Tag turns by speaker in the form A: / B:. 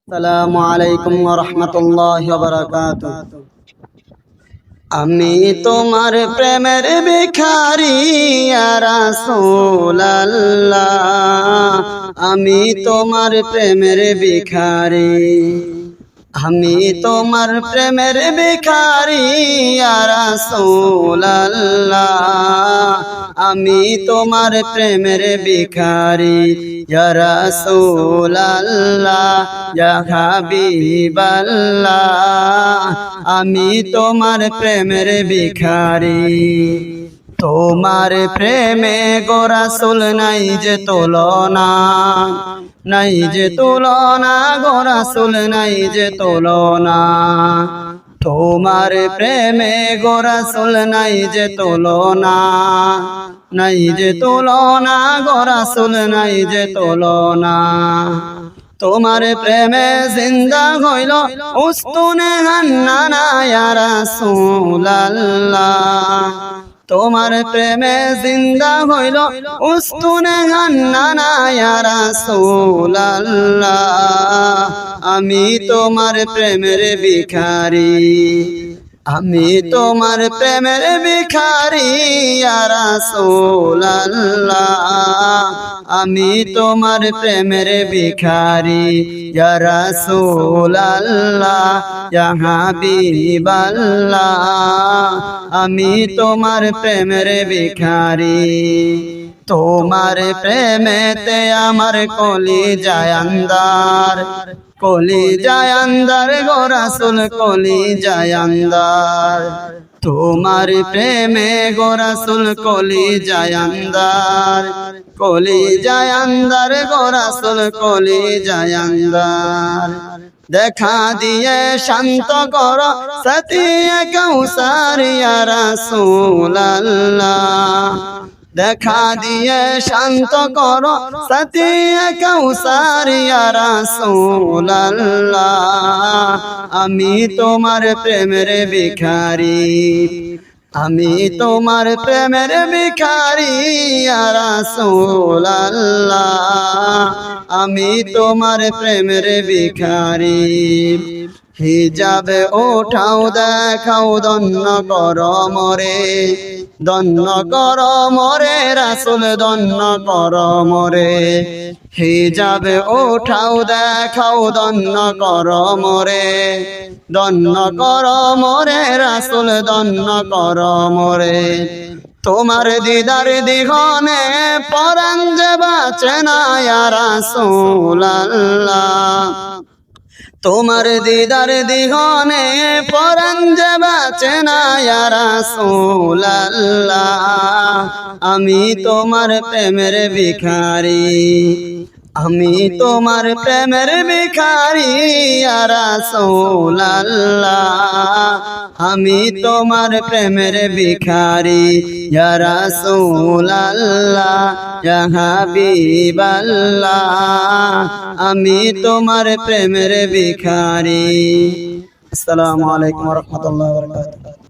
A: আসসালামু আলাইকুম ওয়া রাহমাতুল্লাহি ওয়া বারাকাতুহু। আমি তোমার প্রেমের ভিখারি ইয়া রাসূলুল্লাহ, আমি তোমার প্রেমের ভিখারি, আমি তোমার প্রেমের ভিখারি ইয়া রাসূলুল্লাহ, আমি তোমার প্রেমের ভিখারি ইয়া রাসূলুল্লাহ ইয়া হাবিবাল্লাহ, আমি তোমার প্রেমের ভিখারি। তোমার প্রেমে গো রাসূল নাই যে তুলনা, নাই যে তুলনা গো রাসূল নাই যে তুলনা। তোমার প্রেমে গো রাসূল নাই যে তুলনা, নাই যে তুলনা গো রাসূল নাই যে তুলনা। তোমার প্রেমে জিন্দা হইল উস্তুনে হান্নানা ইয়া রাসূলুল্লাহ, তোমার প্রেমে জিন্দা হইল উস্তুনে হান্নানা ইয়া রাসূলুল্লাহ, আমি তোমার প্রেমের ভিখারি, আমি তোমার প্রেমের ভিখারি ইয়া রাসূলুল্লাহ, আমি তোমার প্রেমের ভিখারি ইয়া রাসূলুল্লাহ ইয়া হাবিবাল্লাহ, আমি তোমার প্রেমের ভিখারি। তোমার প্রেমেতে আমার কলিজায় আন্দার, কলিজায় আন্দার গো রাসূল কলিজায় আন্দার। তোমার প্রেমে গো রাসূল কলিজায় আন্দার, কলিজায় আন্দার গো রাসূল কলিজায় আন্দার। দেখা দিয়ে শান্ত কর সাথিয়ে কাউসার ইয়া রাসূলুল্লাহ, দেখা দিয়ে শান্ত কর সাথিয়ে কাউসার ইয়া রাসূলুল্লাহ, আমি তোমার প্রেমের ভিখারি, আমি তোমার প্রেমের ভিখারি ইয়া রাসূলুল্লাহ, আমি তোমার প্রেমের ভিখারি। হিজাবে ওঠাও দেখাও ধন্য কর মরে, ধন্য কর মরে রাসূল ধন্য কর মরে। হিজাবে ওঠাও দেখাও ধন্য কর মরে, ধন্য কর মরে রাসূল ধন্য কর মরে। তোমার দিদার দিগনে পরাণ যে বাঁচে না ইয়া রাসূলুল্লাহ, তোমার দিদার দিগনে পরাণ যে বাঁচে না ইয়া রাসূলুল্লাহ, আমি তোমার প্রেমের ভিখারি, আমি তোমার প্রেমের ভিখারি ইয়া রাসূলুল্লাহ, আমি তোমার প্রেমের ভিখারি ইয়া রাসূলুল্লাহ ইয়া হাবিবাল্লাহ, আমি তোমার প্রেমের ভিখারি। আসসালামু আলাইকুম ওয়া রাহমাতুল্লাহি ওয়া বারাকাতুহু।